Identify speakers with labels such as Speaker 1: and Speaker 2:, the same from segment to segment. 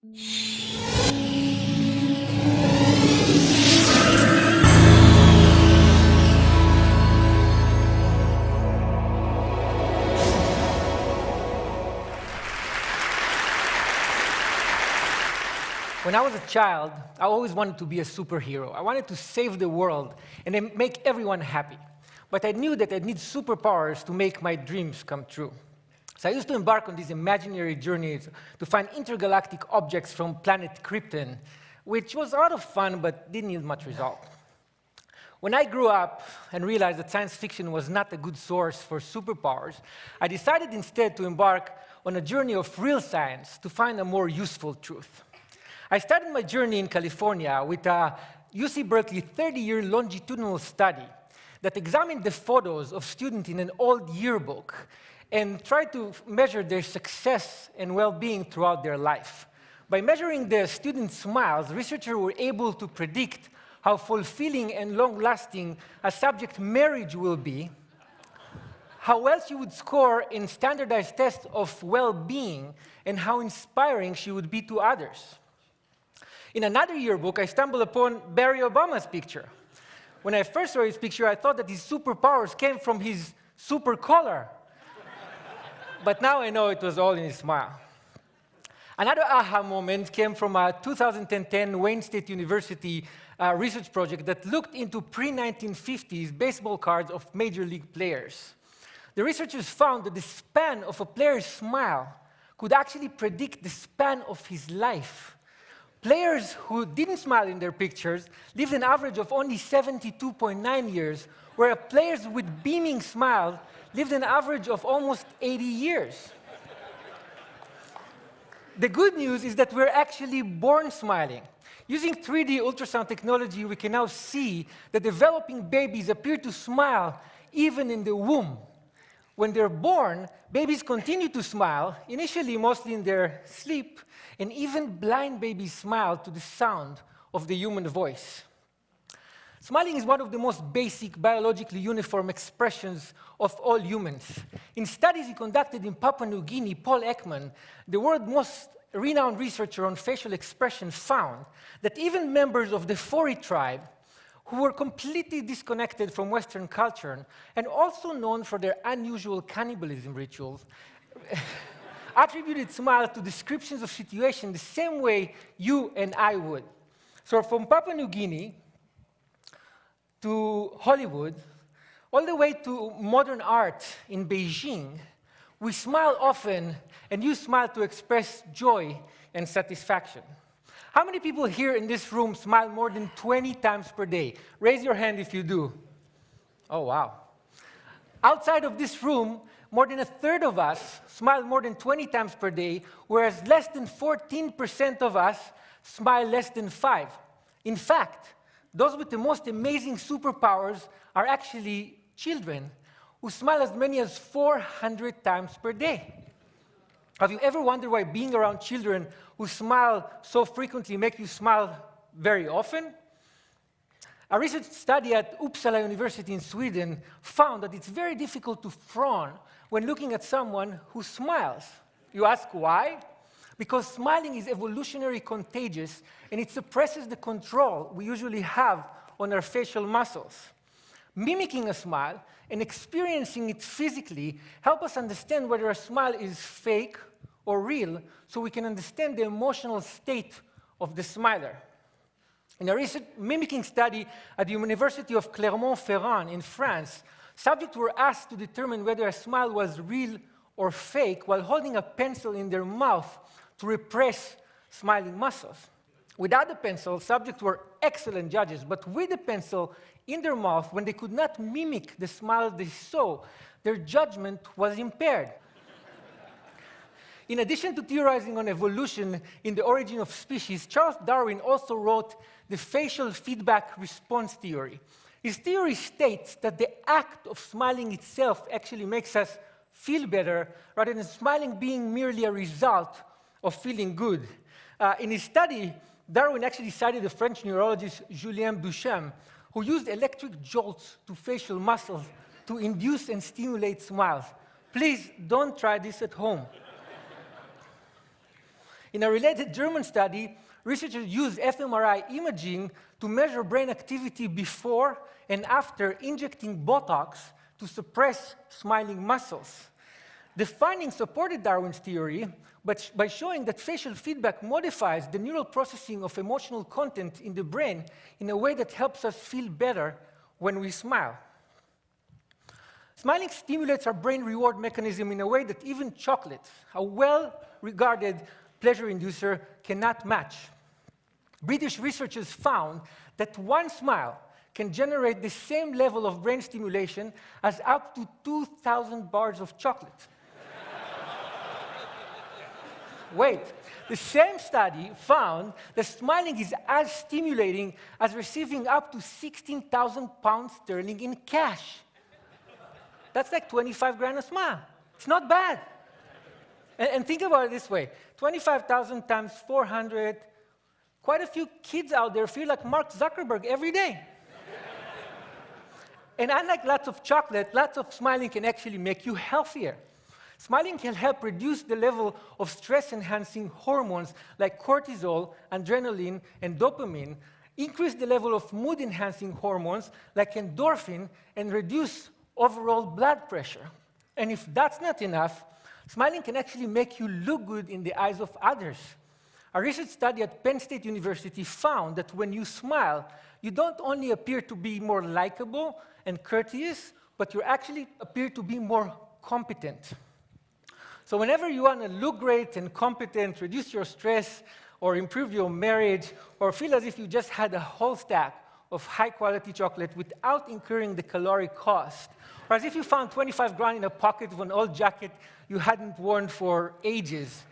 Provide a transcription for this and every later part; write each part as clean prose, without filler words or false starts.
Speaker 1: When I was a child, I always wanted to be a superhero. I wanted to save the world and then make everyone happy. But I knew that I'd need superpowers to make my dreams come true. So I used to embark on these imaginary journeys to find intergalactic objects from planet Krypton, which was a lot of fun but didn't yield much result. When I grew up and realized that science fiction was not a good source for superpowers, I decided instead to embark on a journey of real science to find a more useful truth. I started my journey in California with a UC Berkeley 30-year longitudinal study that examined the photos of students in an old yearbook and tried to measure their success and well-being throughout their life. By measuring the students' smiles, researchers were able to predict how fulfilling and long-lasting a subject marriage will be, how well she would score in standardized tests of well-being, and how inspiring she would be to others. In another yearbook, I stumbled upon Barack Obama's picture. When I first saw his picture, I thought that his superpowers came from his super collar. But now I know it was all in his smile. Another aha moment came from a 2010 Wayne State University research project that looked into pre-1950s baseball cards of major league players. The researchers found that the span of a player's smile could actually predict the span of his life. Players who didn't smile in their pictures lived an average of only 72.9 years, whereas players with beaming smiles lived an average of almost 80 years. The good news is that we're actually born smiling. Using 3D ultrasound technology, we can now see that developing babies appear to smile even in the womb. When they're born, babies continue to smile, initially mostly in their sleep, and even blind babies smile to the sound of the human voice. Smiling is one of the most basic biologically uniform expressions of all humans. In studies he conducted in Papua New Guinea, Paul Ekman, the world's most renowned researcher on facial expression, found that even members of the Fori tribe, who were completely disconnected from Western culture and also known for their unusual cannibalism rituals, attributed smiles to descriptions of situations the same way you and I would. So from Papua New Guinea to Hollywood, all the way to modern art in Beijing, we smile often and use smile to express joy and satisfaction. How many people here in this room smile more than 20 times per day? Raise your hand if you do. Oh, wow. Outside of this room, more than a third of us smile more than 20 times per day, whereas less than 14% of us smile less than 5. In fact, those with the most amazing superpowers are actually children who smile as many as 400 times per day. Have you ever wondered why being around children who smile so frequently make you smile very often? A research study at Uppsala University in Sweden found that it's very difficult to frown when looking at someone who smiles. You ask why? Because smiling is evolutionarily contagious, and it suppresses the control we usually have on our facial muscles. Mimicking a smile and experiencing it physically help us understand whether a smile is fake or real, so we can understand the emotional state of the smiler. In a recent mimicking study at the University of Clermont-Ferrand in France, subjects were asked to determine whether a smile was real or fake while holding a pencil in their mouth to repress smiling muscles. Without the pencil, subjects were excellent judges, but with the pencil in their mouth, when they could not mimic the smile they saw, their judgment was impaired. In addition to theorizing on evolution in the origin of species, Charles Darwin also wrote the facial feedback response theory. His theory states that the act of smiling itself actually makes us feel better, rather than smiling being merely a result of feeling good. In his study, Darwin actually cited the French neurologist Julien Duchamp, who used electric jolts to facial muscles to induce and stimulate smiles. Please don't try this at home. In a related German study, researchers used fMRI imaging to measure brain activity before and after injecting Botox to suppress smiling muscles. The findings supported Darwin's theory by showing that facial feedback modifies the neural processing of emotional content in the brain in a way that helps us feel better when we smile. Smiling stimulates our brain reward mechanism in a way that even chocolate, a well-regarded pleasure inducer, cannot match. British researchers found that one smile can generate the same level of brain stimulation as up to 2,000 bars of chocolate. Wait, the same study found that smiling is as stimulating as receiving up to 16,000 pounds sterling in cash. That's like 25 grand a smile. It's not bad. And think about it this way. 25,000 times 400, quite a few kids out there feel like Mark Zuckerberg every day. And unlike lots of chocolate, lots of smiling can actually make you healthier. Smiling can help reduce the level of stress-enhancing hormones like cortisol, adrenaline, and dopamine, increase the level of mood-enhancing hormones like endorphin, and reduce overall blood pressure. And if that's not enough, smiling can actually make you look good in the eyes of others. A research study at Penn State University found that when you smile, you don't only appear to be more likable and courteous, but you actually appear to be more competent. So whenever you want to look great and competent, reduce your stress, or improve your marriage, or feel as if you just had a whole stack of high-quality chocolate without incurring the caloric cost, or as if you found 25 grand in a pocket of an old jacket you hadn't worn for ages,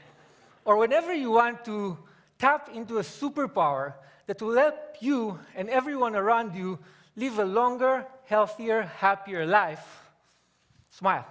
Speaker 1: or whenever you want to tap into a superpower that will help you and everyone around you live a longer, healthier, happier life, smile.